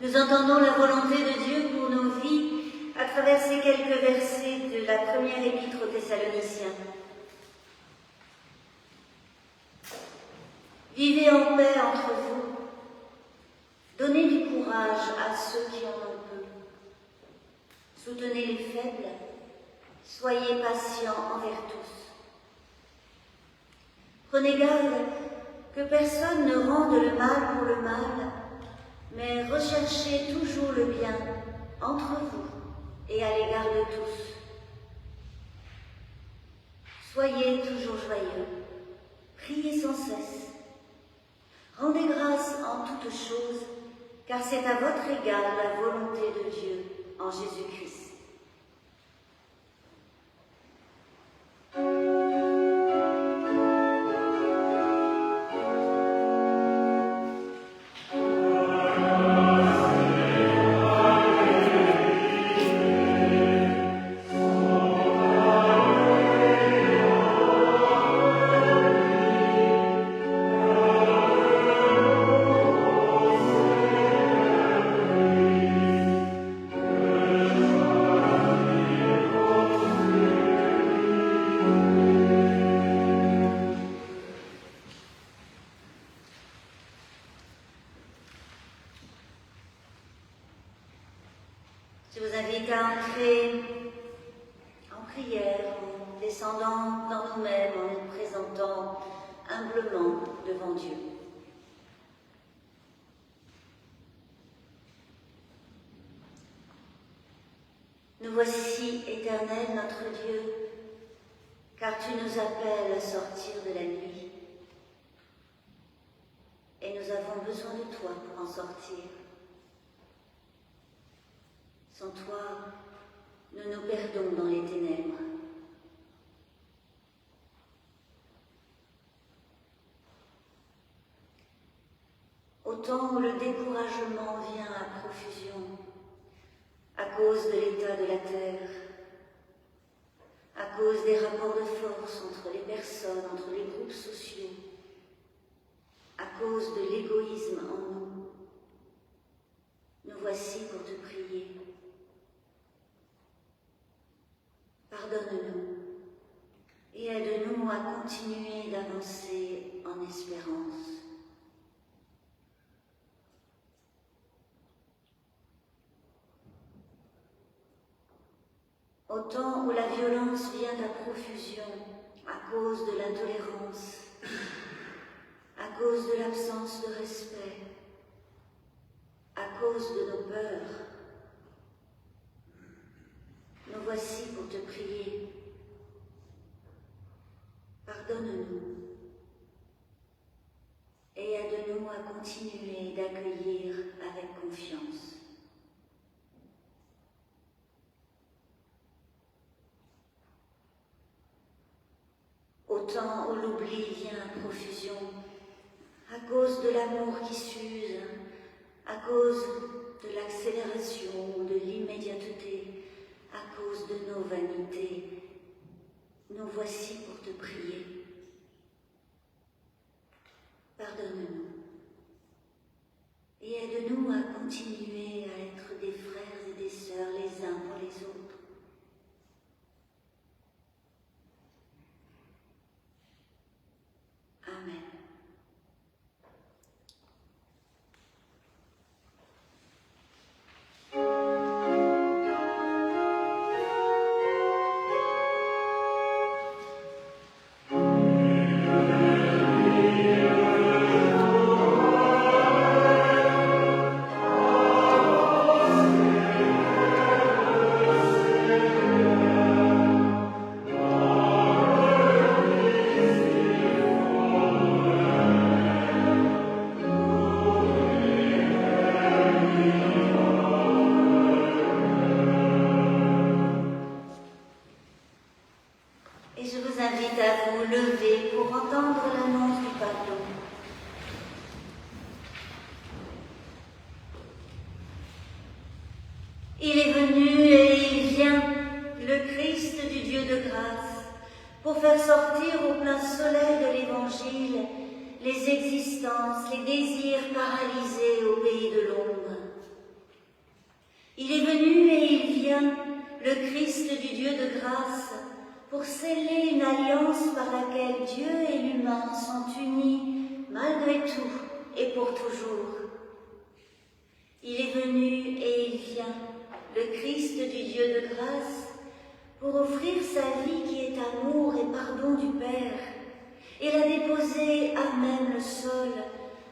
Nous entendons la volonté de Dieu pour nos vies à travers ces quelques versets de la première épître aux Thessaloniciens. Vivez en paix entre vous, donnez du courage à ceux qui en ont peu, soutenez les faibles, soyez patients envers tous. Prenez garde que personne ne rende le mal pour le mal, mais recherchez toujours le bien entre vous et à l'égard de tous. Soyez toujours joyeux, priez sans cesse. Rendez grâce en toutes choses, car c'est à votre égard la volonté de Dieu en Jésus-Christ. Je vous invite à entrer en prière, en descendant dans nous-mêmes, en nous présentant humblement devant Dieu. Nous voici, Éternel, notre Dieu, car tu nous appelles à sortir de la nuit. Et nous avons besoin de toi pour en sortir. Sans toi, nous nous perdons dans les ténèbres. Au temps où le découragement vient à profusion, à cause de l'état de la terre, à cause des rapports de force entre les personnes, entre les groupes sociaux, à cause de l'égoïsme en nous, nous voici pour te prier. Pardonne-nous et aide-nous à continuer d'avancer en espérance. Au temps où la violence vient à profusion à cause de l'intolérance, à cause de l'absence de respect, à cause de nos peurs, nous voici pour te prier. Pardonne-nous et aide-nous à continuer d'accueillir avec confiance. Au temps où l'oubli vient à profusion, à cause de l'amour qui s'use, à cause de l'accélération, de l'immédiateté, à cause de nos vanités, nous voici pour te prier. Pardonne-nous et aide-nous à continuer à être des frères et des sœurs les uns pour les autres. Amen. Et je vous invite à vous lever pour entendre l'annonce du pardon. Il est venu et il vient, le Christ du Dieu de grâce, pour faire sortir au plein soleil de l'Évangile les existences, les désirs paralysés au pays de l'ombre. Il est venu et il vient, le Christ du Dieu de grâce, pour sceller une alliance par laquelle Dieu et l'humain sont unis malgré tout et pour toujours. Il est venu et il vient, le Christ du Dieu de grâce, pour offrir sa vie qui est amour et pardon du Père, et la déposer à même le sol,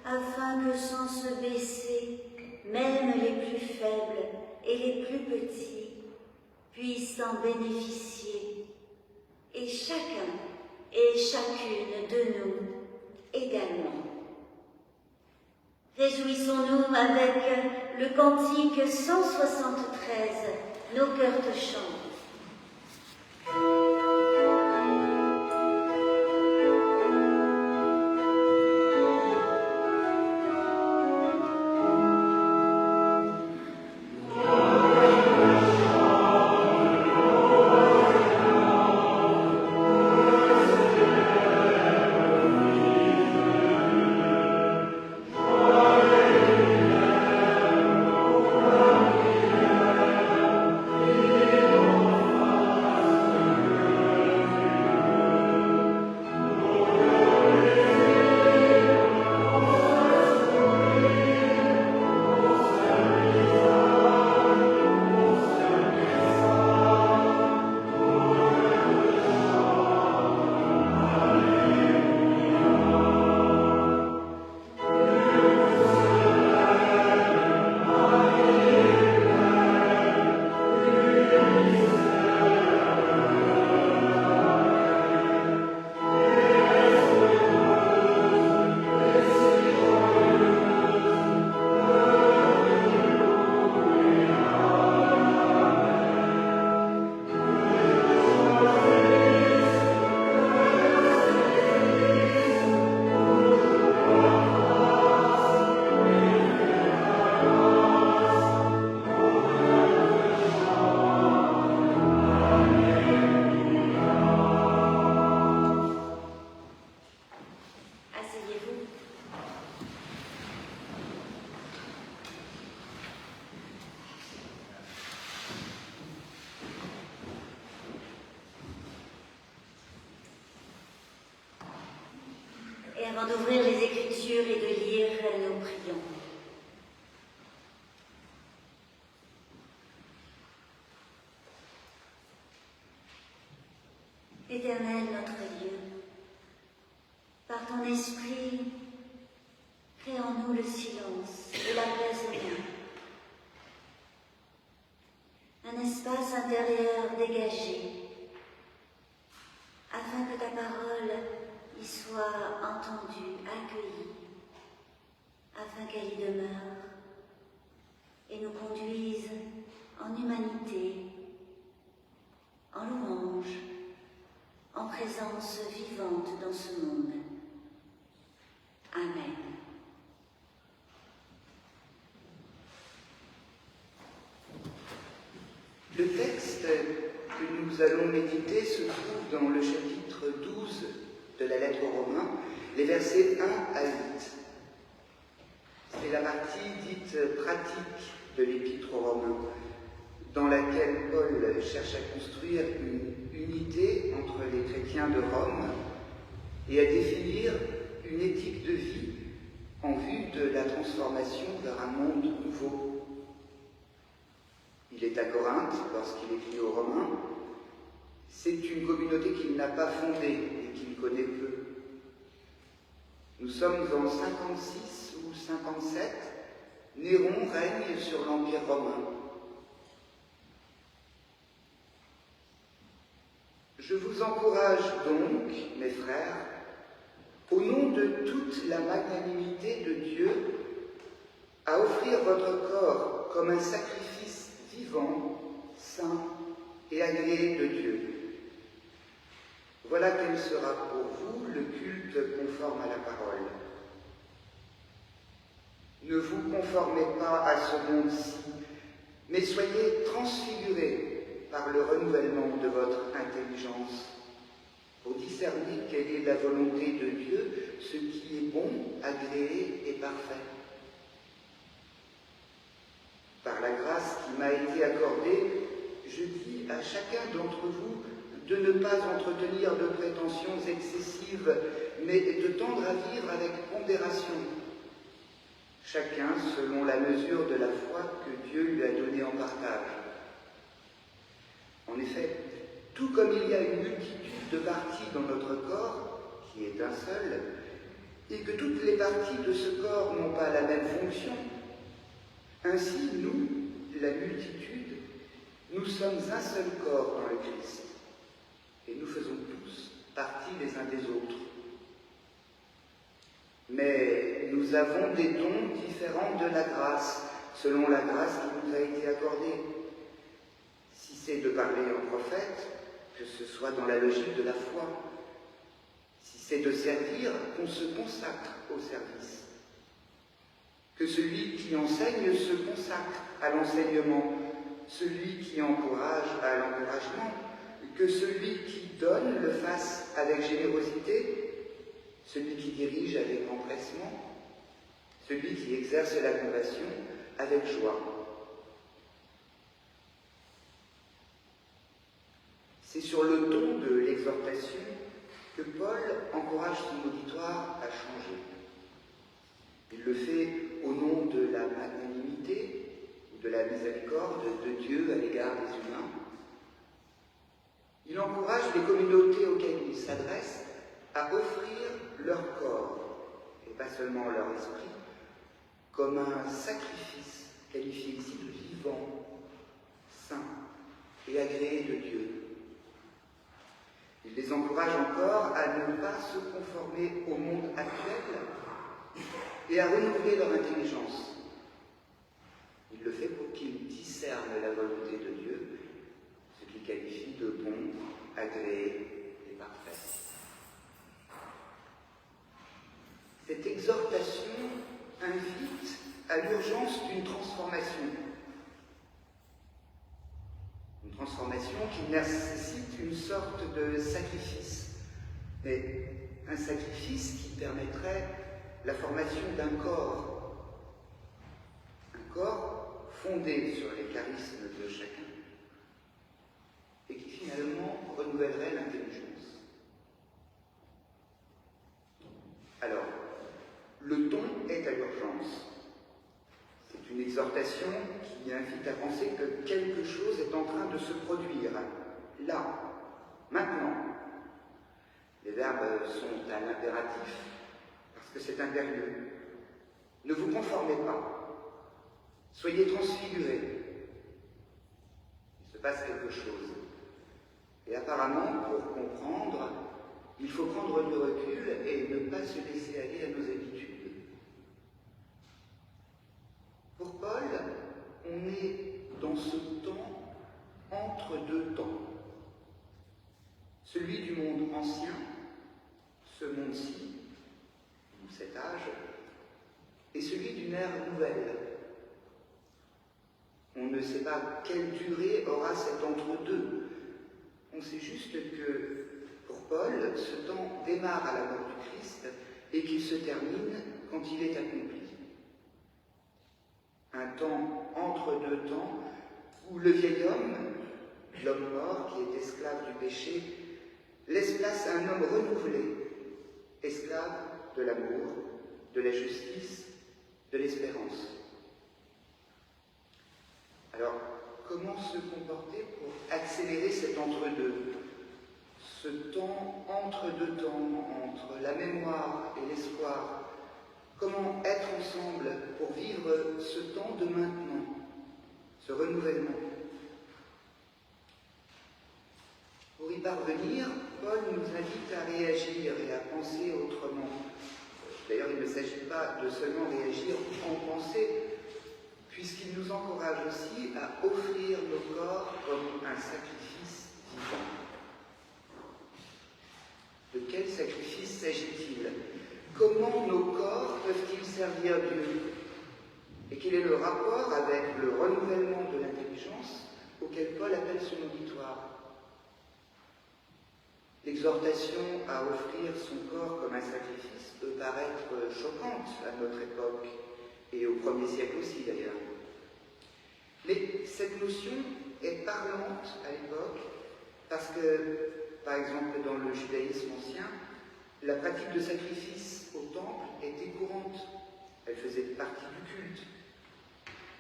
afin que sans se baisser, même les plus faibles et les plus petits puissent en bénéficier, et chacun et chacune de nous également. Réjouissons-nous avec le cantique 173, nos cœurs te chantent. Et avant d'ouvrir les Écritures et de lire, nous prions. Éternel notre Dieu, par ton esprit, crée en nous le silence et l'apaisement, un espace intérieur dégagé, afin que ta parole y soit entendue, accueillie, afin qu'elle y demeure et nous conduise en humanité, en louange, en présence vivante dans ce monde. Amen. Le texte que nous allons méditer se trouve dans le chapitre 12 de la lettre aux Romains, les versets 1 à 8. C'est la partie dite pratique de l'épître aux Romains, dans laquelle Paul cherche à construire une unité entre les chrétiens de Rome et à définir une éthique de vie en vue de la transformation vers un monde nouveau. Il est à Corinthe lorsqu'il écrit aux Romains. C'est une communauté qu'il n'a pas fondée et qu'il connaît peu. Nous sommes en 56 ou 57, Néron règne sur l'Empire romain. Je vous encourage donc, mes frères, au nom de toute la magnanimité de Dieu, à offrir votre corps comme un sacrifice vivant, saint et agréé de Dieu. Voilà quel sera pour vous le culte conforme à la parole. Ne vous conformez pas à ce monde-ci, mais soyez transfigurés par le renouvellement de votre intelligence, pour discerner quelle est la volonté de Dieu, ce qui est bon, agréé et parfait. Par la grâce qui m'a été accordé, je dis à chacun d'entre vous de ne pas entretenir de prétentions excessives, mais de tendre à vivre avec pondération, chacun selon la mesure de la foi que Dieu lui a donnée en partage. En effet, tout comme il y a une multitude de parties dans notre corps, qui est un seul, et que toutes les parties de ce corps n'ont pas la même fonction, ainsi nous, la multitude, nous sommes un seul corps dans le Christ, et nous faisons tous partie les uns des autres. Mais nous avons des dons différents de la grâce, selon la grâce qui nous a été accordée. Si c'est de parler en prophète, que ce soit dans la logique de la foi. Si c'est de servir, qu'on se consacre au service. Que celui qui enseigne se consacre à l'enseignement, celui qui encourage à l'encouragement, que celui qui donne le fasse avec générosité, celui qui dirige avec empressement, celui qui exerce la compassion avec joie. C'est sur le ton de l'exhortation que Paul encourage son auditoire à changer. Il le fait au nom de la magnanimité ou de la miséricorde de Dieu à l'égard des humains. Il encourage les communautés auxquelles il s'adresse à offrir leur corps, et pas seulement leur esprit, comme un sacrifice qualifié ici de vivant, saint et agréé de Dieu. Il les encourage encore à ne pas se conformer au monde actuel et à renouveler leur intelligence. Il le fait pour qu'ils discernent la volonté de Dieu, ce qu'il qualifie de bon, agréé et parfait. Cette exhortation invite à l'urgence d'une transformation. Une transformation qui nécessite une sorte de sacrifice, mais un sacrifice qui permettrait la formation d'un corps fondé sur les charismes de chacun, et qui finalement renouvellerait l'intelligence. Alors, le ton est à l'urgence. C'est une exhortation qui invite à penser que quelque chose est en train de se produire, là, maintenant. Les verbes sont à l'impératif, parce que c'est impérieux. Ne vous conformez pas. Soyez transfigurés. Il se passe quelque chose. Et apparemment, pour comprendre, il faut prendre du recul et ne pas se laisser aller à nos habitudes. Pour Paul, on est dans ce temps entre deux temps. Celui du monde ancien, ce monde-ci, ou cet âge, et celui d'une ère nouvelle. On ne sait pas quelle durée aura cet entre-deux. On sait juste que, pour Paul, ce temps démarre à la mort du Christ et qu'il se termine quand il est accompli. Un temps entre deux temps où le vieil homme, l'homme mort qui est esclave du péché, laisse place à un homme renouvelé, esclave de l'amour, de la justice, de l'espérance. Alors, comment se comporter pour accélérer cet entre-deux, ce temps entre deux temps, entre la mémoire et l'espoir? Comment être ensemble pour vivre ce temps de maintenant, ce renouvellement? Pour y parvenir, Paul nous invite à réagir et à penser autrement. D'ailleurs, il ne s'agit pas de seulement réagir en pensée, puisqu'il nous encourage aussi à offrir nos corps comme un sacrifice vivant. De quel sacrifice s'agit-il? Comment nos corps peuvent-ils servir Dieu? Et quel est le rapport avec le renouvellement de l'intelligence auquel Paul appelle son auditoire? L'exhortation à offrir son corps comme un sacrifice peut paraître choquante à notre époque, et au 1er siècle aussi d'ailleurs. Mais cette notion est parlante à l'époque parce que, par exemple, dans le judaïsme ancien, la pratique de sacrifice au temple était courante. Elle faisait partie du culte.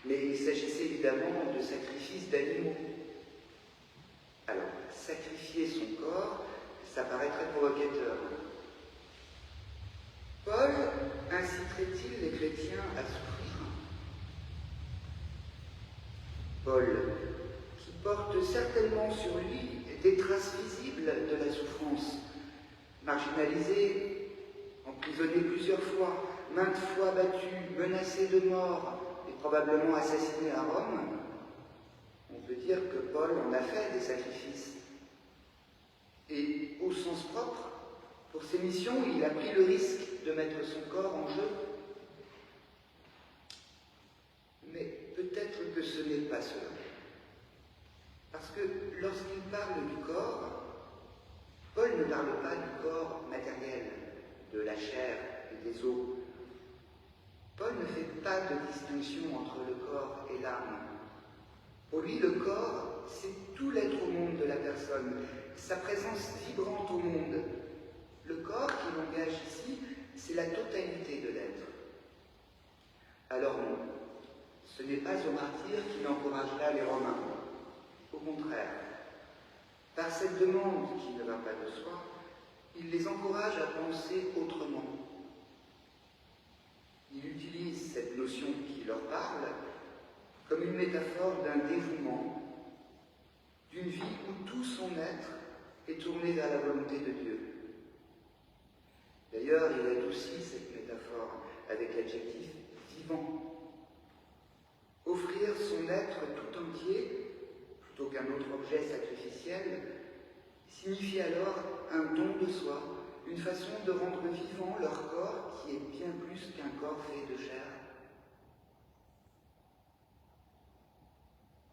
Mais il s'agissait évidemment de sacrifices d'animaux. Alors, sacrifier son corps, ça paraît très provocateur. Paul inciterait-il les chrétiens à souffrir? Paul, qui porte certainement sur lui des traces visibles de la souffrance, marginalisé, emprisonné plusieurs fois, maintes fois battu, menacé de mort et probablement assassiné à Rome, on peut dire que Paul en a fait des sacrifices. Et au sens propre, pour ses missions, il a pris le risque de mettre son corps en jeu. Mais peut-être que ce n'est pas cela. Parce que lorsqu'il parle du corps, Paul ne parle pas du corps matériel, de la chair et des os. Paul ne fait pas de distinction entre le corps et l'âme. Pour lui, le corps, c'est tout l'être au monde de la personne, sa présence vibrante au monde. Le corps qu'il engage ici, c'est la totalité de l'être. Alors non, ce n'est pas au martyr qu'il encouragera les Romains. Au contraire, par cette demande qui ne va pas de soi, il les encourage à penser autrement. Il utilise cette notion qui leur parle comme une métaphore d'un dévouement, d'une vie où tout son être est tourné vers la volonté de Dieu. D'ailleurs, il aide aussi cette métaphore avec l'adjectif vivant. Offrir son être tout entier, plutôt qu'un autre objet sacrificiel, signifie alors un don de soi, une façon de rendre vivant leur corps qui est bien plus qu'un corps fait de chair.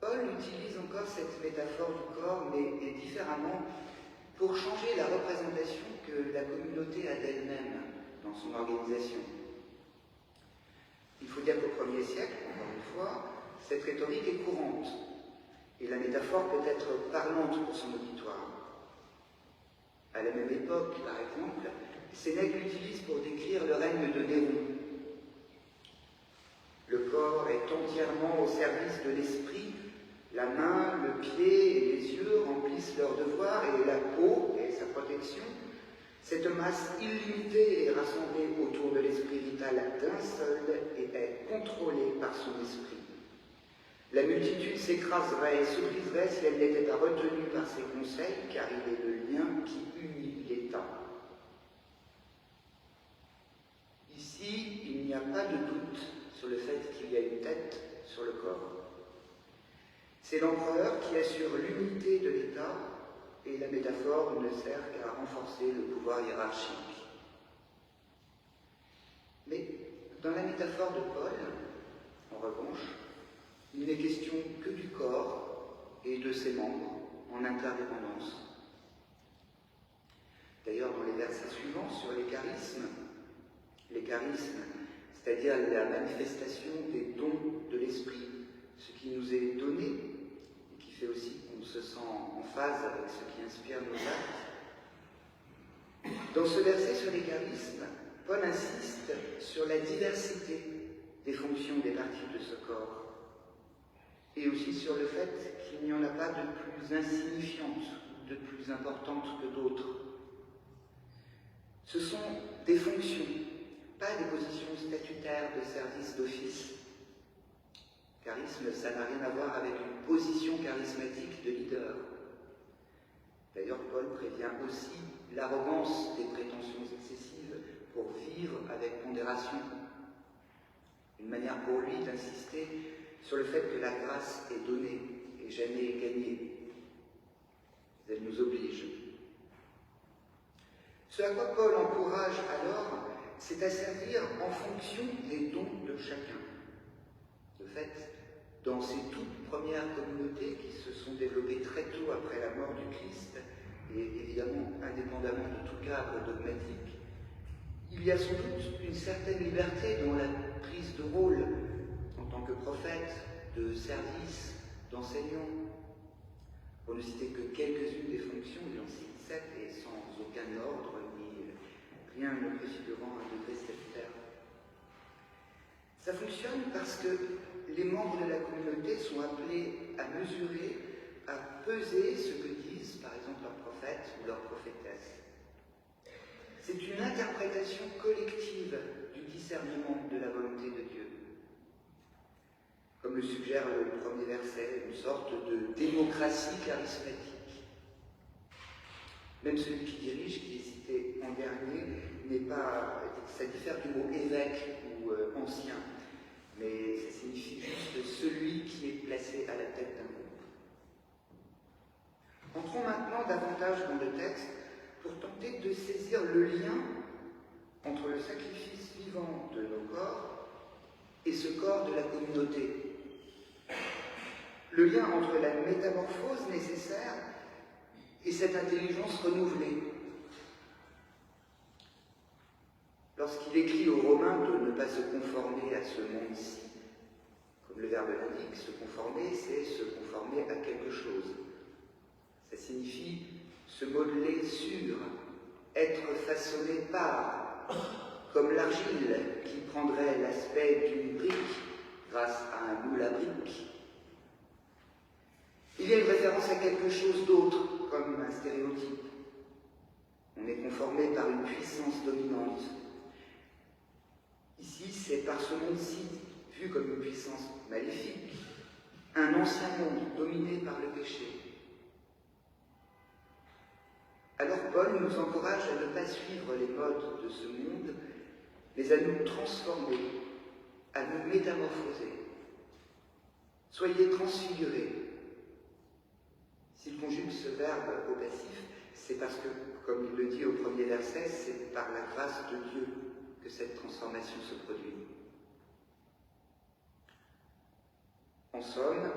Paul utilise encore cette métaphore du corps, mais différemment, pour changer la représentation que la communauté a d'elle-même dans son organisation. Il faut dire qu'au 1er siècle, encore une fois, cette rhétorique est courante, et la métaphore peut être parlante pour son auditoire. À la même époque, par exemple, Sénèque l'utilise pour décrire le règne de Néron. Le corps est entièrement au service de l'esprit, la main, le pied et les yeux remplissent leurs devoirs et la peau et sa protection. Cette masse illimitée est rassemblée autour de l'esprit vital d'un seul et est contrôlée par son esprit. La multitude s'écraserait et se briserait si elle n'était pas retenue par ses conseils, car il est le lien qui unit l'État. Ici, il n'y a pas de doute sur le fait qu'il y a une tête sur le corps. C'est l'empereur qui assure l'unité de l'État, et la métaphore ne sert qu'à renforcer le pouvoir hiérarchique. Mais dans la métaphore de Paul, en revanche, il n'est question que du corps et de ses membres en interdépendance. D'ailleurs, dans les versets suivants sur les charismes, c'est-à-dire la manifestation des dons de l'esprit, ce qui nous est donné et qui fait aussi qu'on se sent en phase avec ce qui inspire nos actes. Dans ce verset sur les charismes, Paul insiste sur la diversité des fonctions des parties de ce corps et aussi sur le fait qu'il n'y en a pas de plus insignifiante, de plus importante que d'autres. Ce sont des fonctions, pas des positions statutaires de service d'office. Charisme, ça n'a rien à voir avec une position charismatique de leader. D'ailleurs, Paul prévient aussi l'arrogance des prétentions excessives pour vivre avec pondération. Une manière pour lui d'insister sur le fait que la grâce est donnée et jamais gagnée. Elle nous oblige. Ce à quoi Paul encourage alors, c'est à servir en fonction des dons de chacun. De fait, dans ces toutes premières communautés qui se sont développées très tôt après la mort du Christ, et évidemment indépendamment de tout cadre dogmatique, il y a sans doute une certaine liberté dans la prise de rôle en tant que prophète, de service, d'enseignants. Pour ne citer que quelques-unes des fonctions, il en cite 7 et sans aucun ordre ni rien ne préfigurant un degré statutaire. Ça fonctionne parce que les membres de la communauté sont appelés à mesurer, à peser ce que disent par exemple leurs prophètes ou leurs prophétesses. C'est une interprétation collective du discernement de la volonté de Dieu. Comme le suggère le premier verset, une sorte de démocratie charismatique. Même celui qui dirige, qui est cité en dernier, n'est pas, ça diffère du mot évêque ou ancien, mais ça signifie juste celui qui est placé à la tête d'un groupe. Entrons maintenant davantage dans le texte pour tenter de saisir le lien entre le sacrifice vivant de nos corps et ce corps de la communauté. Le lien entre la métamorphose nécessaire et cette intelligence renouvelée. Lorsqu'il écrit aux Romains de ne pas se conformer à ce monde-ci, comme le verbe l'indique, se conformer, c'est se conformer à quelque chose. Ça signifie se modeler sur, être façonné par, comme l'argile qui prendrait l'aspect d'une brique grâce à un moule à briques. Il y a une référence à quelque chose d'autre, comme un stéréotype. On est conformé par une puissance dominante. Ici, c'est par ce monde-ci, vu comme une puissance maléfique, un ancien monde dominé par le péché. Alors Paul nous encourage à ne pas suivre les modes de ce monde, mais à nous transformer, à nous métamorphoser. Soyez transfigurés. S'il conjugue ce verbe au passif, c'est parce que, comme il le dit au premier verset, c'est par la grâce de Dieu que cette transformation se produit. En somme,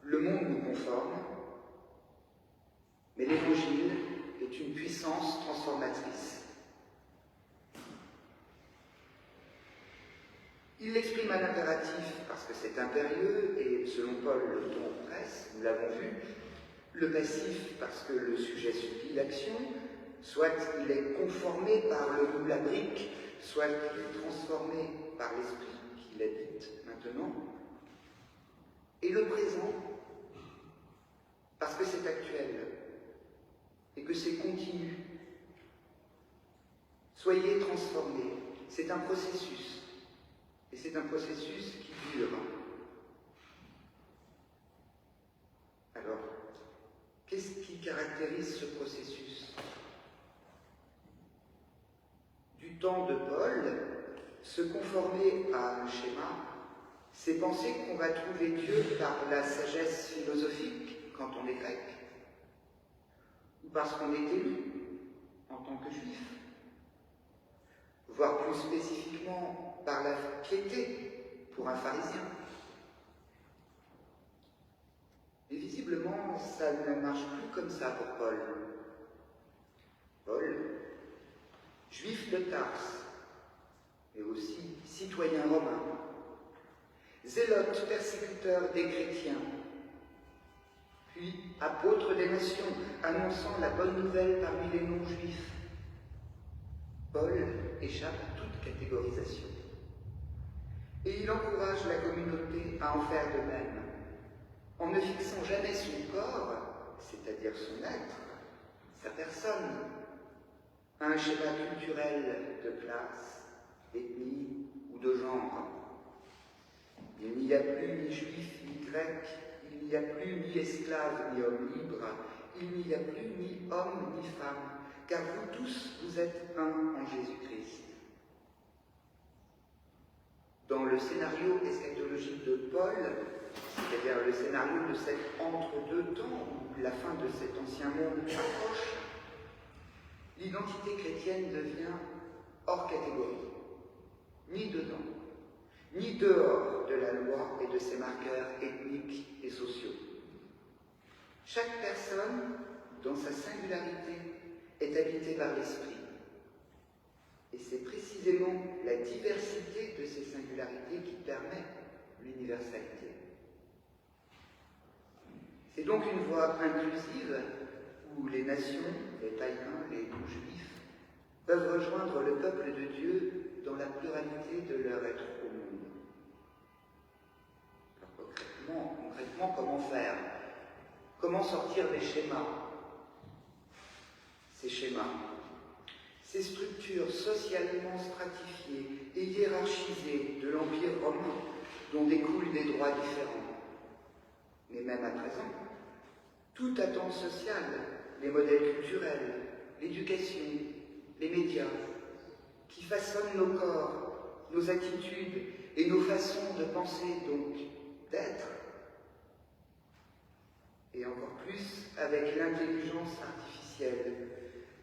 le monde nous conforme, mais l'Évangile est une puissance transformatrice. Il l'exprime à l'impératif parce que c'est impérieux et, selon Paul, le ton presse, nous l'avons vu. Le passif parce que le sujet supplie l'action, soit il est conformé par le moule à briques, soit il est transformé par l'esprit qui l'habite maintenant. Et le présent, parce que c'est actuel et que c'est continu. Soyez transformés, c'est un processus, et c'est un processus qui dure. Alors, qu'est-ce qui caractérise ce processus? Du temps de Paul, se conformer à un schéma, c'est penser qu'on va trouver Dieu par la sagesse philosophique quand on est grec, ou parce qu'on est élu en tant que juif, voire plus spécifiquement par la piété pour un pharisien. Mais visiblement, ça ne marche plus comme ça pour Paul. Paul, juif de Tarse, mais aussi citoyen romain, zélote persécuteur des chrétiens, puis apôtre des nations, annonçant la bonne nouvelle parmi les non-juifs. Paul échappe à toute catégorisation. Et il encourage la communauté à en faire de même, en ne fixant jamais son corps, c'est-à-dire son être, sa personne, à un schéma culturel de classe, d'ethnie ou de genre. Il n'y a plus ni juif ni grec, il n'y a plus ni esclave ni homme libre, il n'y a plus ni homme ni femme, car vous tous, vous êtes un en Jésus-Christ. Dans le scénario eschatologique de Paul, c'est-à-dire le scénario de cet entre-deux temps, où la fin de cet ancien monde approche, l'identité chrétienne devient hors catégorie, ni dedans, ni dehors de la loi et de ses marqueurs ethniques et sociaux. Chaque personne, dans sa singularité, est habitée par l'esprit. Et c'est précisément la diversité de ces singularités qui permet l'universalité. C'est donc une voie inclusive où les nations, les païens, les non-juifs, peuvent rejoindre le peuple de Dieu dans la pluralité de leur être au monde. Alors concrètement, comment faire? Comment sortir des schémas? Ces schémas, ces structures socialement stratifiées et hiérarchisées de l'Empire romain dont découlent des droits différents. Mais même à présent, toute attente sociale, les modèles culturels, l'éducation, les médias, qui façonnent nos corps, nos attitudes et nos façons de penser, donc d'être, et encore plus avec l'intelligence artificielle,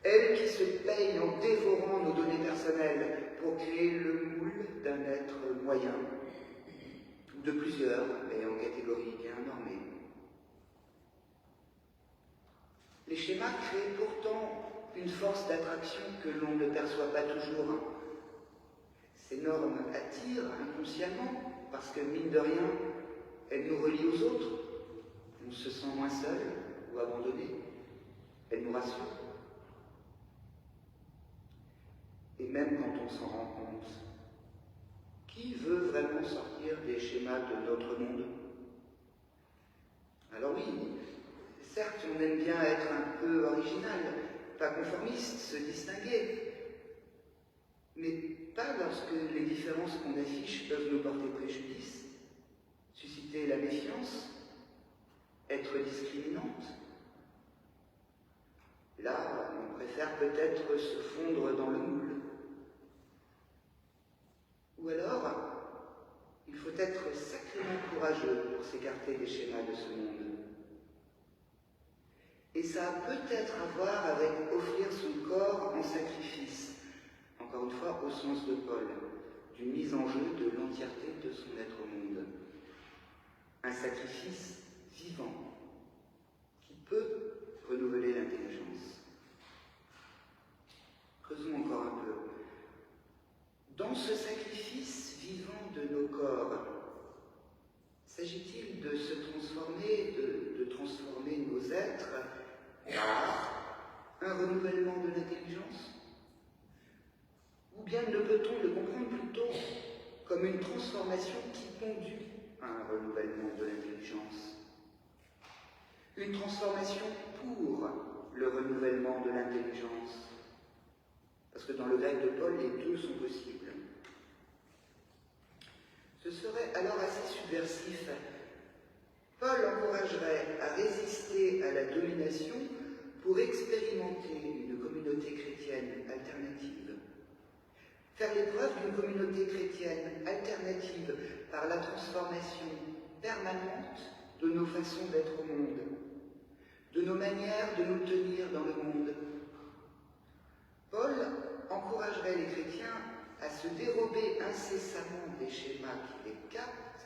elle qui se paye en dévorant nos données personnelles pour créer le moule d'un être moyen, ou de plusieurs, mais en catégorie bien normée. Les schémas créent pourtant une force d'attraction que l'on ne perçoit pas toujours. Ces normes attirent inconsciemment, parce que, mine de rien, elles nous relient aux autres. On se sent moins seul ou abandonné. Elles nous rassurent. Et même quand on s'en rend compte, qui veut vraiment sortir des schémas de notre monde? Alors oui, certes, on aime bien être un peu original, pas conformiste, se distinguer, mais pas lorsque les différences qu'on affiche peuvent nous porter préjudice, susciter la méfiance, être discriminante. Là, on préfère peut-être se fondre dans le moule. Ou alors, il faut être sacrément courageux pour s'écarter des schémas de ce monde. Et ça a peut-être à voir avec offrir son corps en sacrifice, encore une fois au sens de Paul, d'une mise en jeu de l'entièreté de son être au monde. Un sacrifice vivant, qui peut renouveler l'intelligence. Creusons encore un peu. Dans ce sacrifice vivant de nos corps, s'agit-il de se transformer, de transformer nos êtres par un renouvellement de l'intelligence? Ou bien ne peut-on le comprendre plutôt comme une transformation qui conduit à un renouvellement de l'intelligence? Une transformation pour le renouvellement de l'intelligence. Parce que dans le grec de Paul, les deux sont possibles. Ce serait alors assez subversif. Paul encouragerait à résister à la domination pour expérimenter une communauté chrétienne alternative. Faire l'épreuve d'une communauté chrétienne alternative par la transformation permanente de nos façons d'être au monde, de nos manières de nous tenir dans le monde. Paul encouragerait les chrétiens à se dérober incessamment des schémas qui les captent,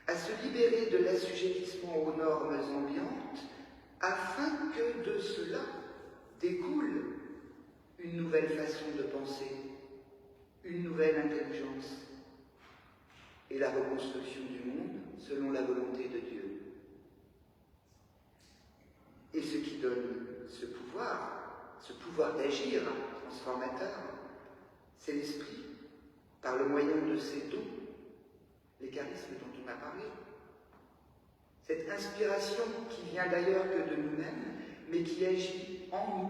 à se libérer de l'assujettissement aux normes ambiantes, afin que de cela découle une nouvelle façon de penser, une nouvelle intelligence et la reconstruction du monde selon la volonté de Dieu. Et ce qui donne ce pouvoir d'agir transformateur, c'est l'Esprit, par le moyen de ces dons, les charismes dont on a parlé. Cette inspiration qui vient d'ailleurs que de nous-mêmes, mais qui agit en nous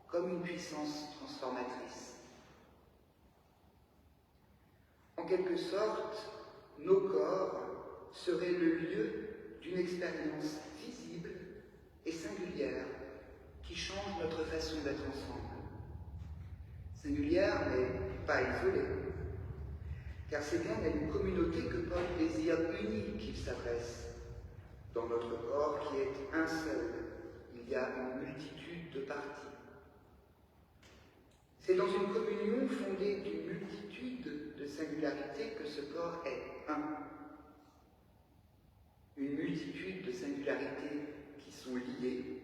comme une puissance transformatrice. En quelque sorte, nos corps seraient le lieu d'une expérience visible et singulière qui change notre façon d'être ensemble. Singulière, mais pas isolée. Car c'est bien à une communauté que Paul désire unie qu'il s'adresse. Dans notre corps qui est un seul, il y a une multitude de parties. C'est dans une communion fondée d'une multitude de singularités que ce corps est un. Une multitude de singularités qui sont liées,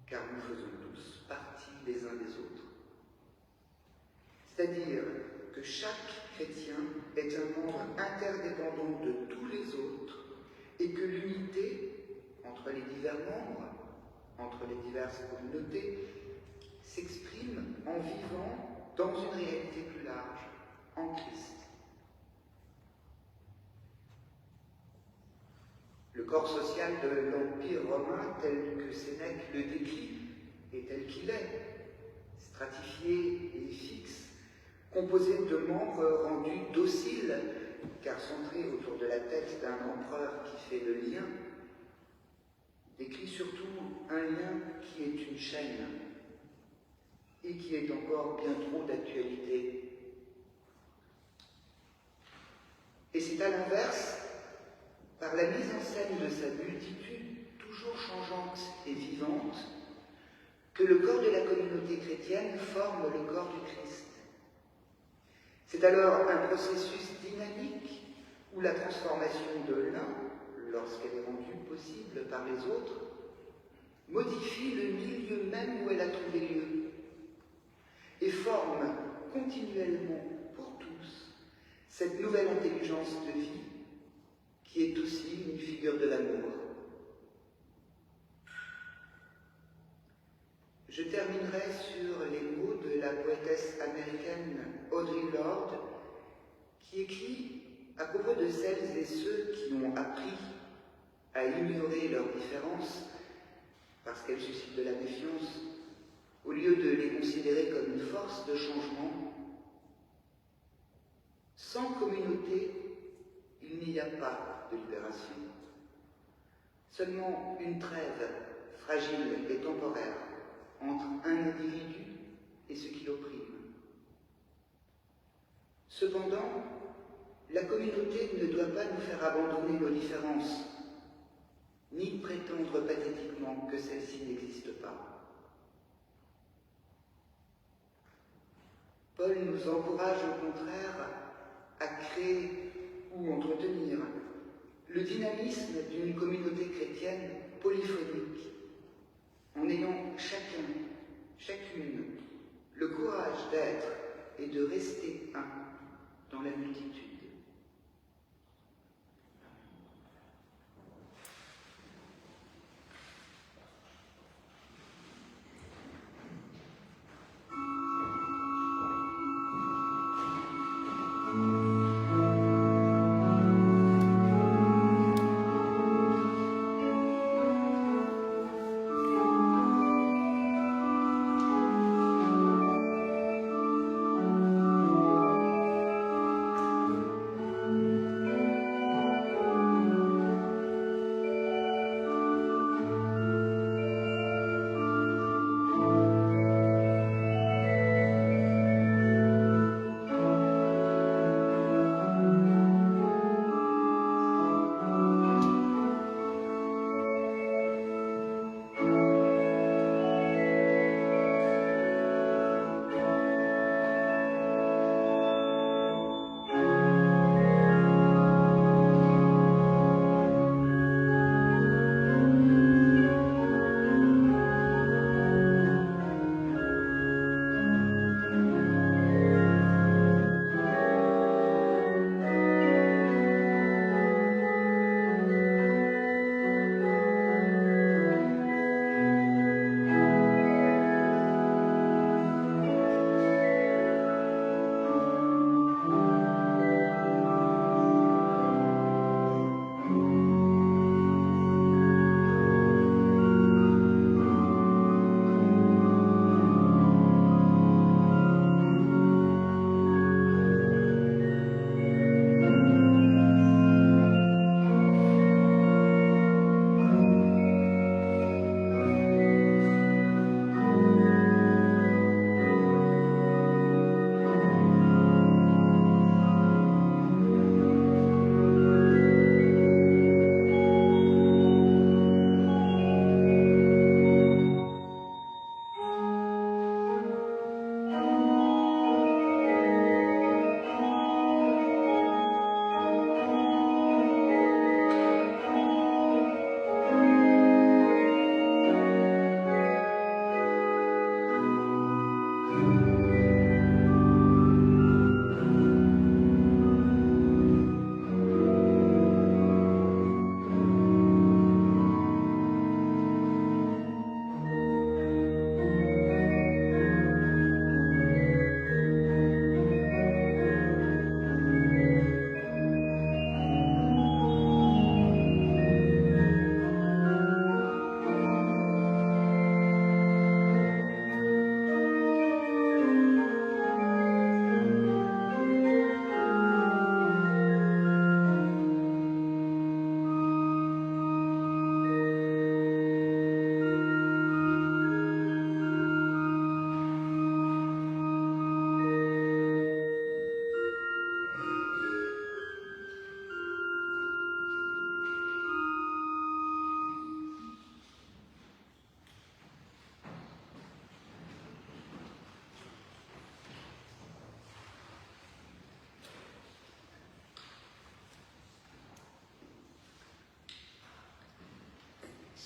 car nous faisons tous partie les uns des autres. C'est-à-dire que chaque chrétien est un membre interdépendant de tous les autres et que l'unité entre les divers membres, entre les diverses communautés, s'exprime en vivant dans une réalité plus large, en Christ. Le corps social de l'Empire romain, tel que Sénèque le décrit, et tel qu'il est, stratifié et fixe, composé de membres rendus dociles, car centré autour de la tête d'un empereur qui fait le lien, décrit surtout un lien qui est une chaîne et qui est encore bien trop d'actualité. Et c'est à l'inverse, par la mise en scène de sa multitude toujours changeante et vivante, que le corps de la communauté chrétienne forme le corps du Christ. C'est alors un processus dynamique où la transformation de l'un, lorsqu'elle est rendue possible par les autres, modifie le milieu même où elle a trouvé lieu et forme continuellement pour tous cette nouvelle intelligence de vie qui est aussi une figure de l'amour. Je terminerai sur les mots de la poétesse américaine Audre Lorde, qui écrit à propos de celles et ceux qui ont appris à ignorer leurs différences parce qu'elles suscitent de la méfiance, au lieu de les considérer comme une force de changement. Sans communauté, il n'y a pas de libération. Seulement une trêve fragile et temporaire entre un individu et ce qui l'opprime. Cependant, la communauté ne doit pas nous faire abandonner nos différences, ni prétendre pathétiquement que celles-ci n'existent pas. Paul nous encourage au contraire à créer ou entretenir le dynamisme d'une communauté chrétienne polyphonique, en ayant chacun, chacune, le courage d'être et de rester un dans la multitude.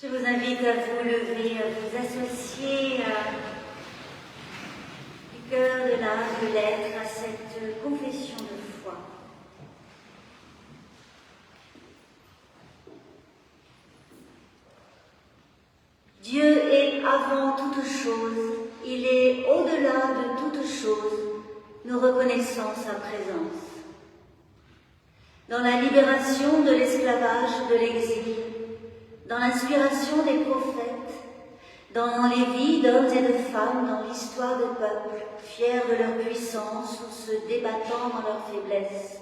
Je vous invite à vous lever, à vous associer du cœur, de l'âme, de l'être à cette confession de foi. Dieu est avant toute chose, il est au-delà de toute chose, nous reconnaissons sa présence. Dans la libération de l'esclavage, de l'exil, dans l'inspiration des prophètes, dans les vies d'hommes et de femmes, dans l'histoire de peuples, fiers de leur puissance ou se débattant dans leur faiblesse,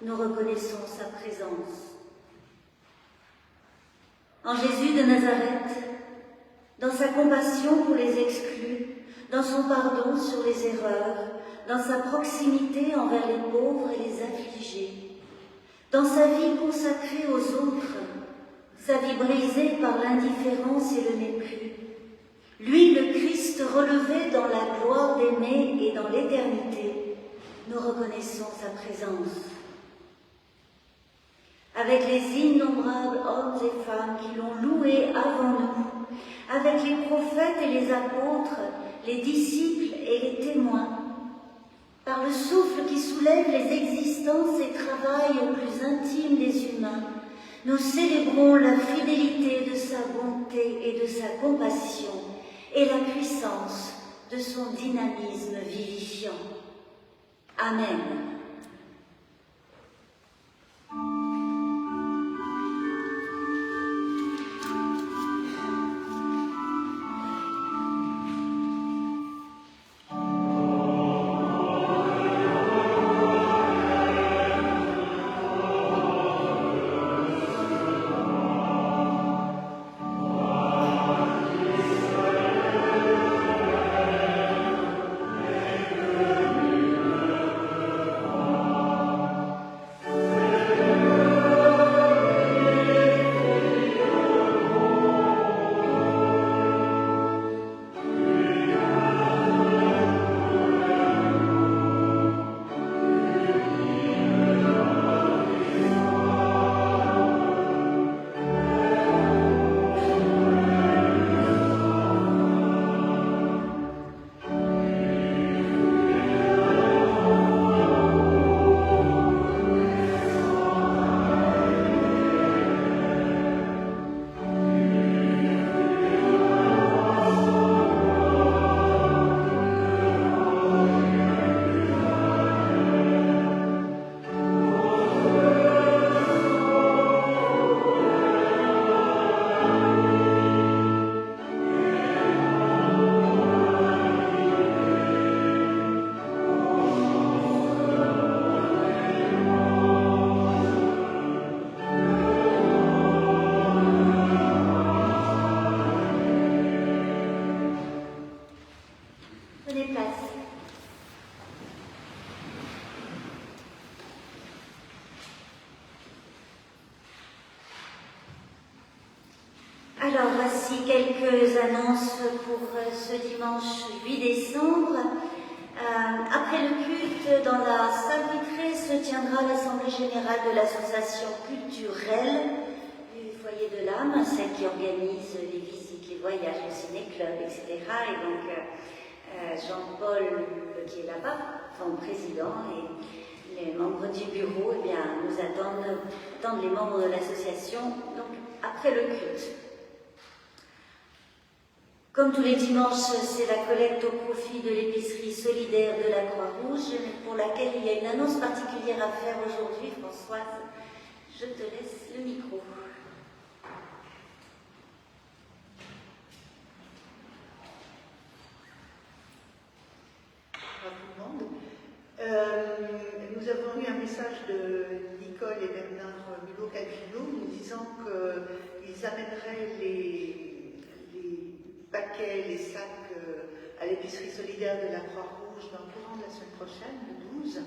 nous reconnaissons sa présence. En Jésus de Nazareth, dans sa compassion pour les exclus, dans son pardon sur les erreurs, dans sa proximité envers les pauvres et les affligés, dans sa vie consacrée aux autres, sa vie brisée par l'indifférence et le mépris, lui, le Christ relevé dans la gloire d'aimer et dans l'éternité, nous reconnaissons sa présence. Avec les innombrables hommes et femmes qui l'ont loué avant nous, avec les prophètes et les apôtres, les disciples et les témoins, par le souffle qui soulève les existences et travaille au plus intime des humains, nous célébrons la fidélité de sa bonté et de sa compassion et la puissance de son dynamisme vivifiant. Amen. Alors, voici quelques annonces pour ce dimanche 8 décembre. Après le culte, dans la salle vitrée se tiendra l'Assemblée générale de l'association culturelle du Foyer de l'Âme, celle qui organise les visites, les voyages, le ciné-club, etc. Et donc, Jean-Paul, qui est là-bas, son président, et les membres du bureau, eh bien, nous attendent les membres de l'association, donc après le culte. Comme tous les dimanches, c'est la collecte au profit de l'épicerie solidaire de la Croix-Rouge, pour laquelle il y a une annonce particulière à faire aujourd'hui. Françoise, je te laisse le micro. Bonjour tout le monde. Nous avons eu un message de Nicole et Bernard Mulot-Calvino nous disant qu'ils amèneraient les paquets, les sacs à l'épicerie solidaire de la Croix-Rouge dans le courant de la semaine prochaine, le 12,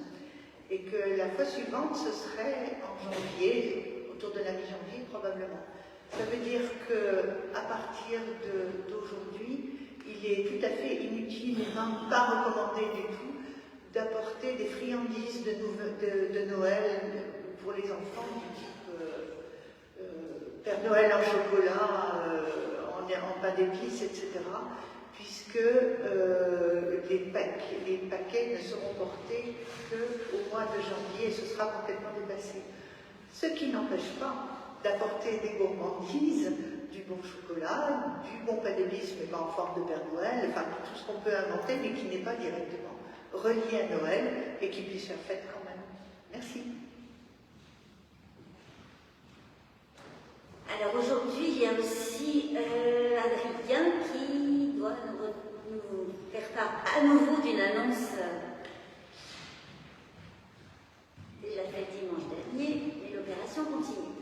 et que la fois suivante, ce serait en janvier, autour de la mi-janvier probablement. Ça veut dire qu'à partir d'aujourd'hui, il est tout à fait inutile et même pas recommandé du tout d'apporter des friandises de Noël pour les enfants du type Père Noël en chocolat, en pain d'épices, etc. Puisque les paquets ne seront portés qu'au mois de janvier et ce sera complètement dépassé. Ce qui n'empêche pas d'apporter des gourmandises, du bon chocolat, du bon pain d'épices, mais pas en forme de Père Noël, enfin tout ce qu'on peut inventer, mais qui n'est pas directement relié à Noël et qui puisse faire fête quand même. Merci. Alors aujourd'hui, il y a aussi Adrien qui doit nous faire part à nouveau d'une annonce déjà faite dimanche dernier, mais l'opération continue.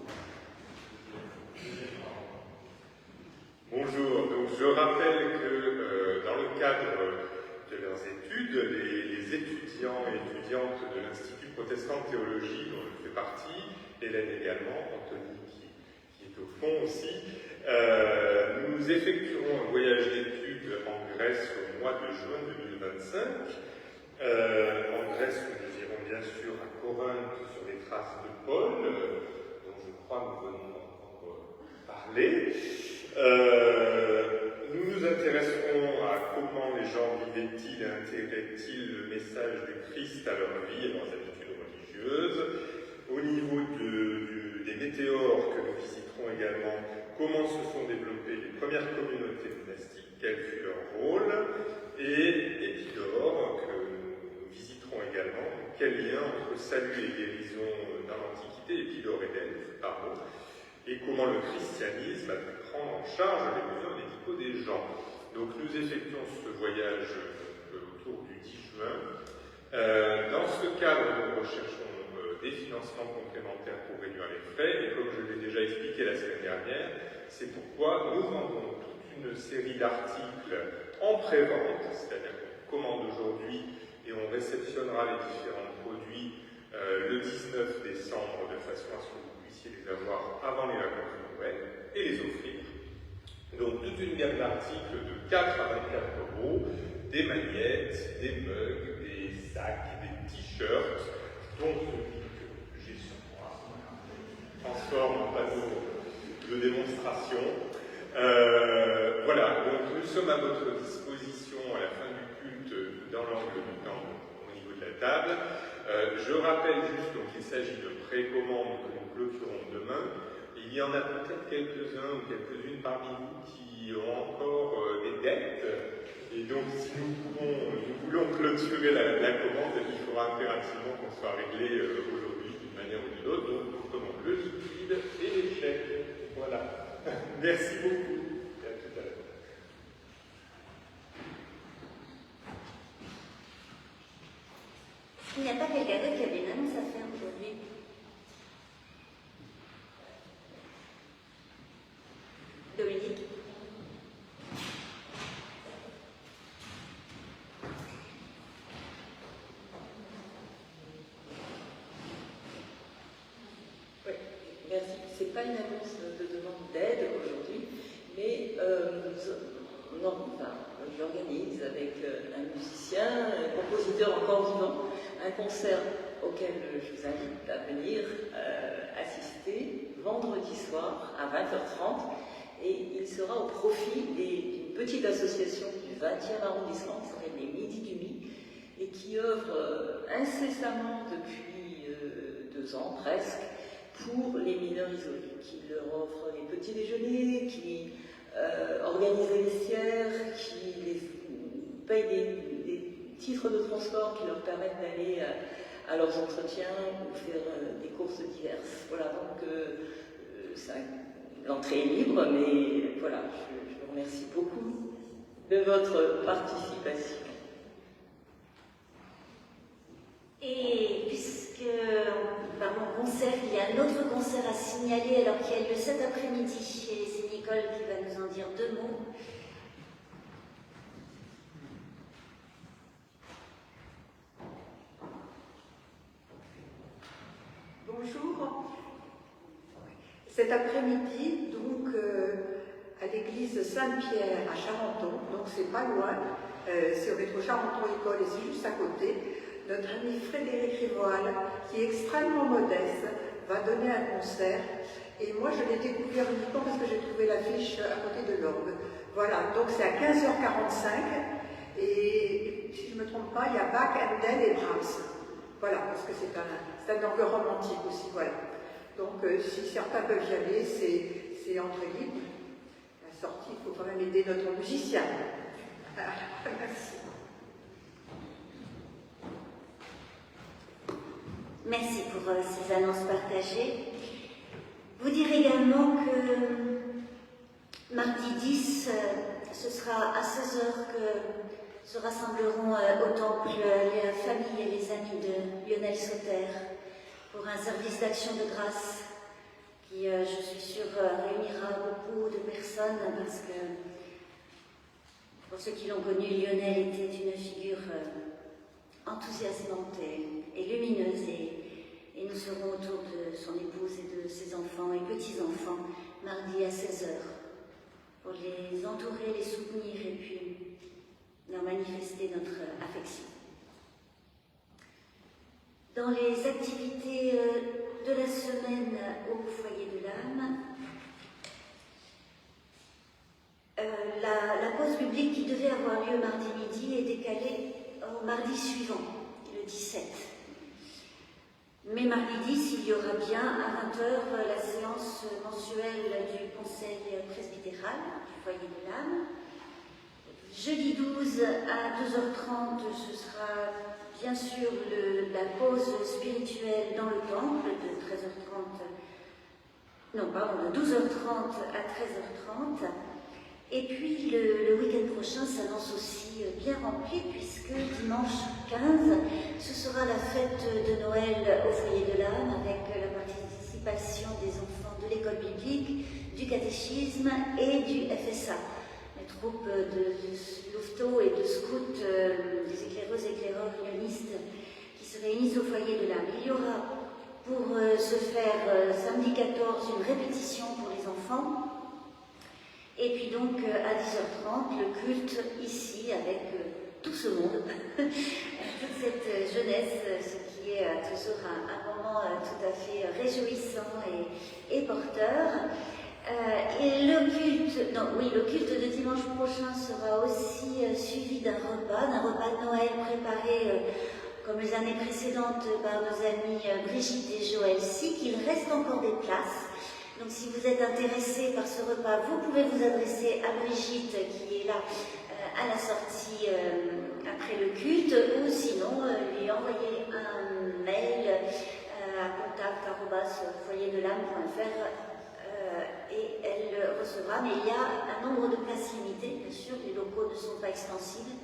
Bonjour, donc je rappelle que dans le cadre de leurs études, les étudiants et étudiantes de l'Institut protestant de théologie, dont je fais partie, Hélène également, Anthony qui est au fond aussi, nous effectuerons un voyage d'études en Grèce au mois de juin 2025. En Grèce, nous irons bien sûr à Corinthe sur les traces de Paul, dont je crois nous venons d'entendre parler. Nous nous intéresserons à comment les gens vivaient-ils et intégraient-ils le message du Christ à leur vie et leurs habitudes religieuses. Au niveau des météores que nous visiterons également, comment se sont développées les premières communautés monastiques, quel fut leur rôle, et Épidore que nous visiterons également, quel lien entre salut et guérison dans l'Antiquité, Épidore et Delphes, pardon, et comment le christianisme a pu prendre en charge les besoins médicaux des gens. Donc nous effectuons ce voyage autour du 10 juin. Dans ce cadre, nous recherchons des financements complémentaires pour réduire les frais, et comme je l'ai déjà expliqué la semaine dernière, c'est pourquoi nous vendons toute une série d'articles en pré-vente, c'est-à-dire qu'on commande aujourd'hui et on réceptionnera les différents produits le 19 décembre de façon à ce que vous puissiez les avoir avant les vacances de Noël et les offrir. Donc toute une gamme d'articles de 4 à 24 €, des magnettes, des mugs, des sacs, des t-shirts, dont celui que j'ai sur moi, transforme en panneau de démonstration. Voilà, donc nous sommes à votre disposition à la fin du culte dans l'angle du temps au niveau de la table. Je rappelle juste qu'il s'agit de précommandes que nous clôturons demain. Il y en a peut-être quelques-uns ou quelques-unes parmi vous qui ont encore des dettes. Et donc, si nous voulons clôturer la commande, il faudra impérativement qu'on soit réglé aujourd'hui d'une manière ou d'une autre. Donc, nous prenons le liquide et les chèques. Voilà. Merci beaucoup. Et à tout à l'heure. Il n'y a pas quelqu'un d'autre qui avait une annonce à faire aujourd'hui? Dominique? Oui, merci. Ce n'est pas une annonce de demande d'aide aujourd'hui, mais j'organise avec un musicien, un compositeur encore vivant, un concert auquel je vous invite à venir assister vendredi soir à 20h30, et il sera au profit d'une petite association du 20e arrondissement qui s'appelle les Midi du Mi et qui œuvre incessamment depuis 2 ans presque pour les mineurs isolés, qui leur offre les petits déjeuners, qui organise les vestiaires, qui les paye des titres de transport qui leur permettent d'aller à leurs entretiens ou faire des courses diverses. Voilà, donc l'entrée est libre, mais voilà, je vous remercie beaucoup de votre participation. Et puisque on parle en concert, il y a un autre concert à signaler alors qu'il y a lieu cet après-midi. Et c'est Nicole qui va nous en dire 2 mots. Bonjour. Cet après-midi, donc, à l'église Saint-Pierre à Charenton, donc c'est pas loin, c'est au métro Charenton-École et c'est juste à côté, notre ami Frédéric Rivoal, qui est extrêmement modeste, va donner un concert Et moi, je l'ai découvert uniquement parce que j'ai trouvé l'affiche à côté de l'orgue. Voilà, donc c'est à 15h45. Et si je ne me trompe pas, il y a Bach, Handel et Brahms. Voilà, parce que c'est un orgue romantique aussi, voilà. Donc si certains peuvent y aller, c'est entrée libre. La sortie, il faut quand même aider notre musicien. Merci. Merci pour ces annonces partagées. Vous dire également que mardi 10, ce sera à 16h que se rassembleront au temple les familles et les amis de Lionel Sauter pour un service d'action de grâce qui, je suis sûre, réunira beaucoup de personnes parce que, pour ceux qui l'ont connu, Lionel était une figure enthousiasmante et lumineuse et nous serons autour de son épouse et de ses enfants et petits-enfants mardi à 16h pour les entourer, les soutenir et puis leur manifester notre affection. Dans les activités de la semaine au foyer de l'âme, la pause publique qui devait avoir lieu mardi midi est décalée au mardi suivant, le 17. Mais mardi 10, il y aura bien à 20h la séance mensuelle du conseil presbytéral du foyer de l'âme. Jeudi 12 à 2h30, ce sera bien sûr la pause spirituelle dans le temple de 12h30 à 13h30. Et puis le week-end prochain s'annonce aussi bien rempli puisque dimanche 15, ce sera la fête de Noël au foyer de l'âme avec la participation des enfants de l'école biblique, du catéchisme et du FSA. Les troupes de louveteaux et de scouts, des éclaireuses et éclaireurs unionistes qui se réunissent au foyer de l'âme. Il y aura pour se faire samedi 14 une répétition pour les enfants. Et puis donc à 10h30, le culte ici avec tout ce monde, toute cette jeunesse, ce qui est toujours un moment tout à fait réjouissant et porteur. Et le culte de dimanche prochain sera aussi suivi d'un repas de Noël préparé comme les années précédentes par nos amis Brigitte et Joël Sick. Il reste encore des places. Donc si vous êtes intéressé par ce repas, vous pouvez vous adresser à Brigitte qui est là à la sortie après le culte ou sinon lui envoyer un mail à contact@foyerdelame.fr et elle recevra. Mais il y a un nombre de places limitées, bien sûr, les locaux ne sont pas extensibles.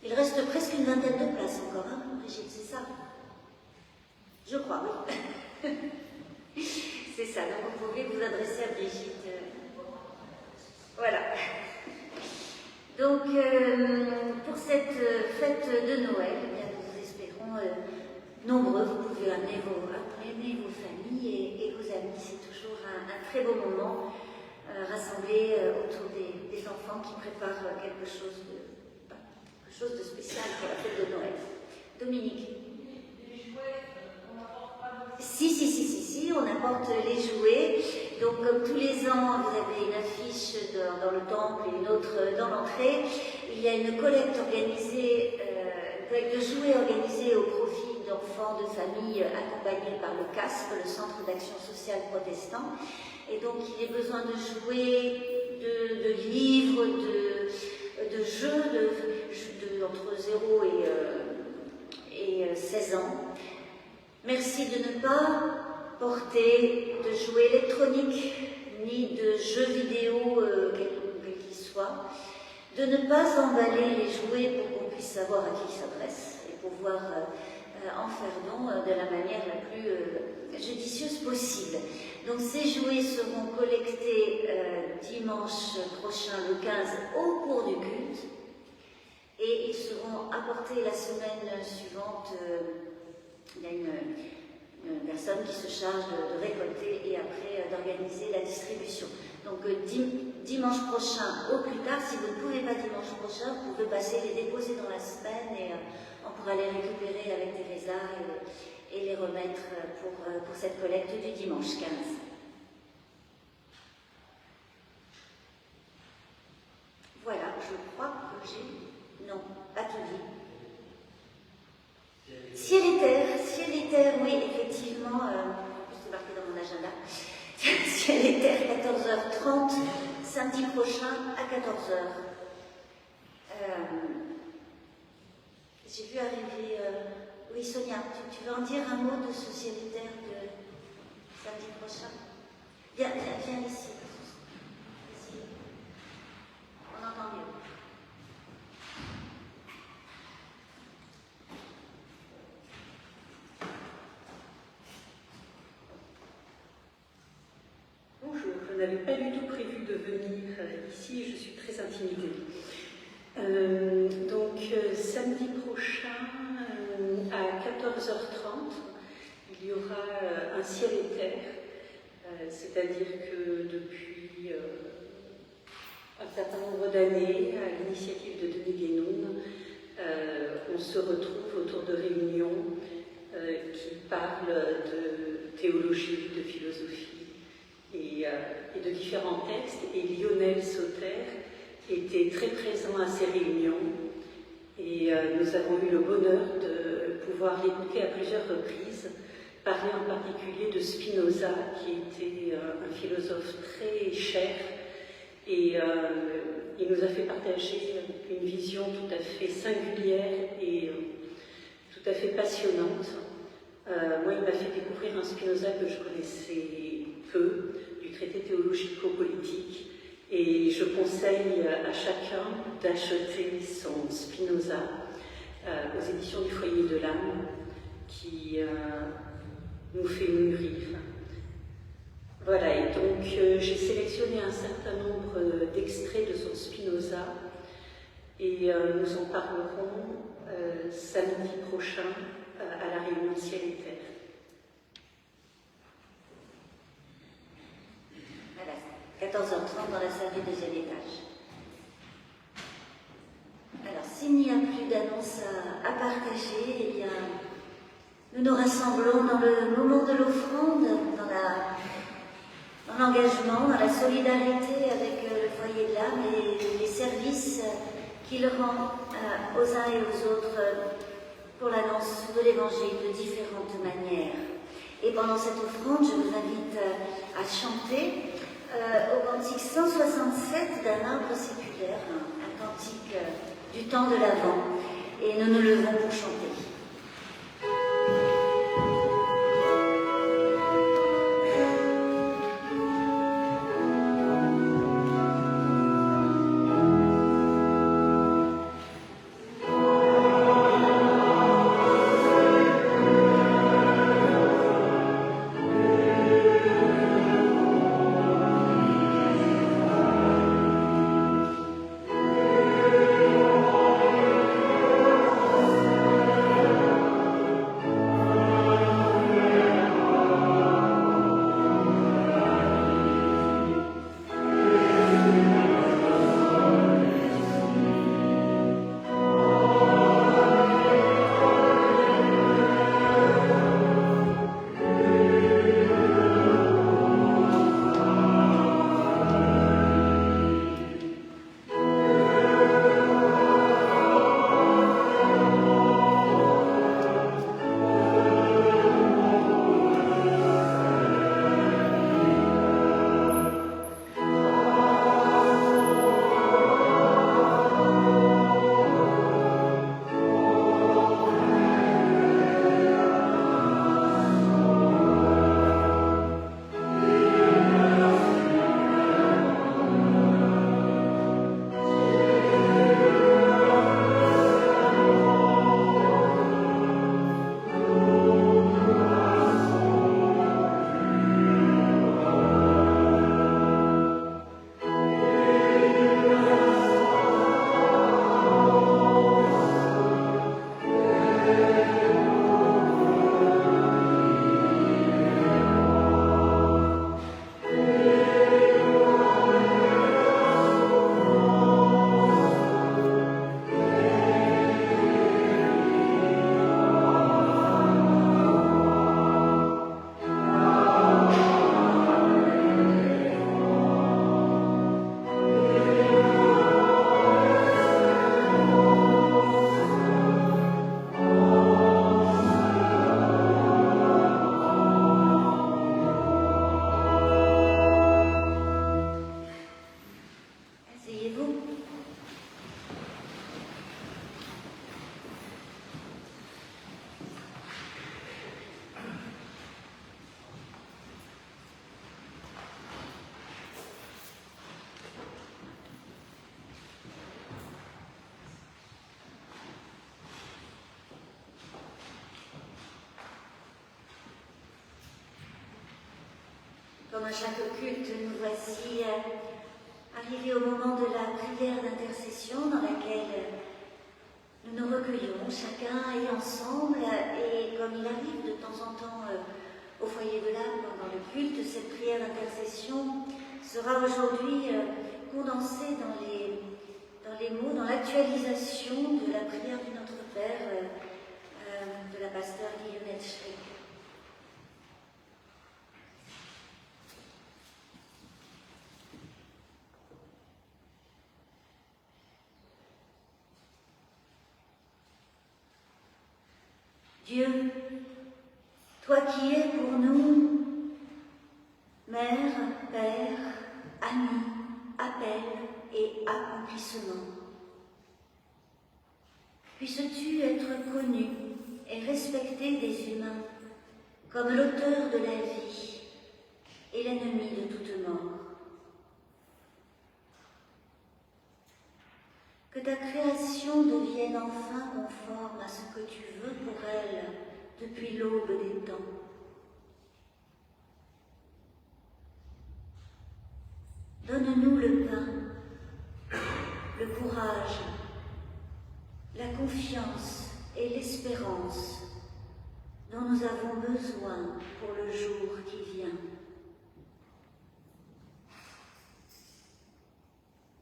Il reste presque une vingtaine de places encore, hein, Brigitte, c'est ça? Je crois, oui. C'est ça, donc vous pouvez vous adresser à Brigitte. Voilà. Donc, pour cette fête de Noël, eh bien, nous espérons nombreux. Vous pouvez amener vos familles et vos amis. C'est toujours un très beau moment rassemblés autour des enfants qui préparent quelque chose de spécial pour la fête de Noël. Dominique. Si, on apporte les jouets. Donc, comme tous les ans, vous avez une affiche dans le temple et une autre dans l'entrée. Il y a une collecte organisée, une collecte de jouets organisée au profit d'enfants de familles accompagnés par le CASP, le Centre d'Action Sociale Protestant. Et donc, il est besoin de jouets, de livres, de jeux entre 0 et 16 ans. Merci de ne pas porter de jouets électroniques ni de jeux vidéo, quels qu'ils soient. De ne pas emballer les jouets pour qu'on puisse savoir à qui ils s'adressent et pouvoir en faire don de la manière la plus judicieuse possible. Donc ces jouets seront collectés dimanche prochain, le 15, au cours du culte. Et ils seront apportés la semaine suivante. Il y a une personne qui se charge de récolter et après d'organiser la distribution. Donc dimanche prochain, au plus tard, si vous ne pouvez pas dimanche prochain, vous pouvez passer les déposer dans la semaine et on pourra les récupérer avec Teresa et les remettre pour cette collecte du dimanche 15. c'est marqué dans mon agenda, Ciel et Terre, 14h30, samedi prochain à 14h. J'ai vu arriver... oui, Sonia, tu veux en dire un mot de ce Ciel et Terre de samedi prochain? Viens ici. Ici. On entend mieux. Bonjour, je n'avais pas du tout prévu de venir ici et je suis très intimidée. Samedi prochain à 14h30, il y aura un ciel et terre, c'est-à-dire que depuis un certain nombre d'années, à l'initiative de Denis Guénoun, on se retrouve autour de réunions qui parlent de théologie, de philosophie et de différents textes. Et Lionel Sauter était très présent à ces réunions et nous avons eu le bonheur de pouvoir l'écouter à plusieurs reprises, parler en particulier de Spinoza, qui était un philosophe très cher, et il nous a fait partager une vision tout à fait singulière et tout à fait passionnante. Moi, il m'a fait découvrir un Spinoza que je connaissais peu, du traité théologico-politique, et je conseille à chacun d'acheter son Spinoza aux éditions du Foyer de l'âme, qui nous fait mûrir. Voilà, et donc j'ai sélectionné un certain nombre d'extraits de son Spinoza, et nous en parlerons samedi prochain à la réunion Ciel et Terre. Voilà, 14h30 dans la salle du deuxième étage. Alors, s'il n'y a plus d'annonces à partager, eh bien, nous nous rassemblons dans le moment de l'offrande, dans l'engagement, dans la solidarité avec le Foyer de l'âme et les services qu'il rend aux uns et aux autres pour l'annonce de l'Évangile de différentes manières. Et pendant cette offrande, je vous invite à chanter au cantique 167 d'un arbre séculaire, un cantique du temps de l'Avent, et nous nous levons pour chanter. Amen. Comme à chaque culte, nous voici arrivés au moment de la prière d'intercession dans laquelle nous nous recueillons chacun et ensemble. Et comme il arrive de temps en temps au foyer de l'âme pendant le culte, cette prière d'intercession sera aujourd'hui condensée dans les mots, dans l'actualisation de la prière du Notre Père de la pasteur Guillaume Schreck. Dieu, toi qui es pour nous mère, père, ami, appel et accomplissement, puisses-tu être connu et respecté des humains comme l'auteur de la vie et l'ennemi de toute mort. Que ta création devienne enfin conforme à ce que tu veux pour elle depuis l'aube des temps. Donne-nous le pain, le courage, la confiance et l'espérance dont nous avons besoin pour le jour qui vient.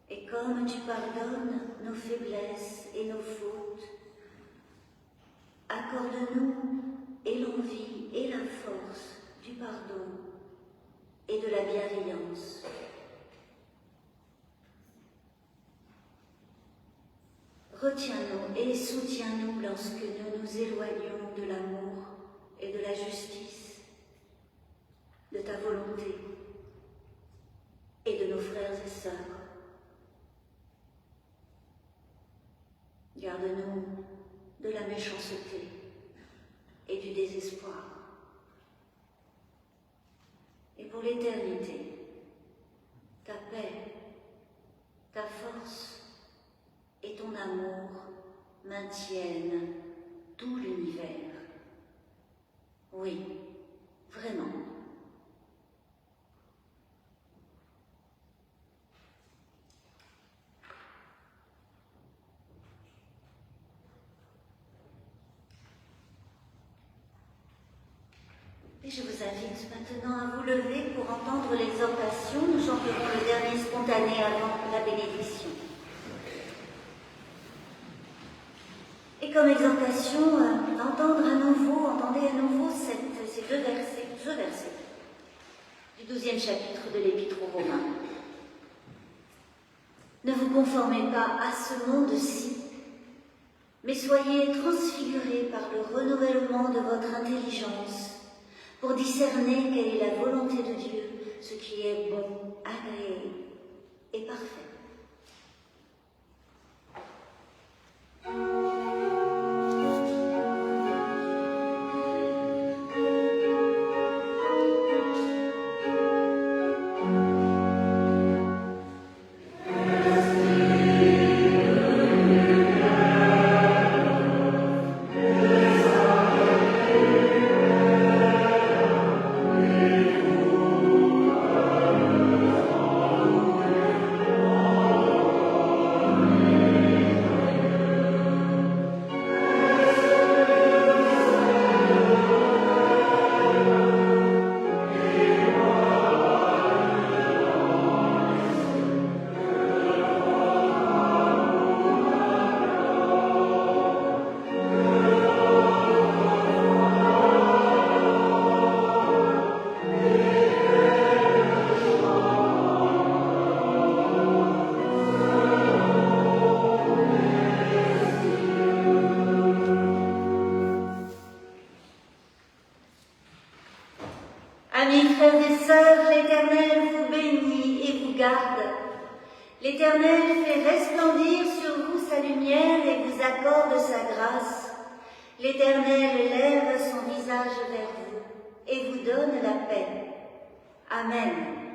Et comme tu pardonnes nos faiblesses et nos fautes, accorde-nous et l'envie et la force du pardon et de la bienveillance. Retiens-nous et soutiens-nous lorsque nous nous éloignons de l'amour et de la justice, de ta volonté et de nos frères et sœurs. Garde-nous de la méchanceté et du désespoir. Et pour l'éternité, ta paix, ta force et ton amour maintiennent tout l'univers. Oui, vraiment. Et je vous invite maintenant à vous lever pour entendre l'exhortation. Nous chanterons le dernier spontané avant la bénédiction. Et comme exhortation, entendez à nouveau ces deux versets du 12e chapitre de l'Épître aux Romains. Ne vous conformez pas à ce monde-ci, mais soyez transfigurés par le renouvellement de votre intelligence, pour discerner quelle est la volonté de Dieu, ce qui est bon, agréable et parfait. Amis, frères et sœurs, l'Éternel vous bénit et vous garde. L'Éternel fait resplendir sur vous sa lumière et vous accorde sa grâce. L'Éternel lève son visage vers vous et vous donne la paix. Amen.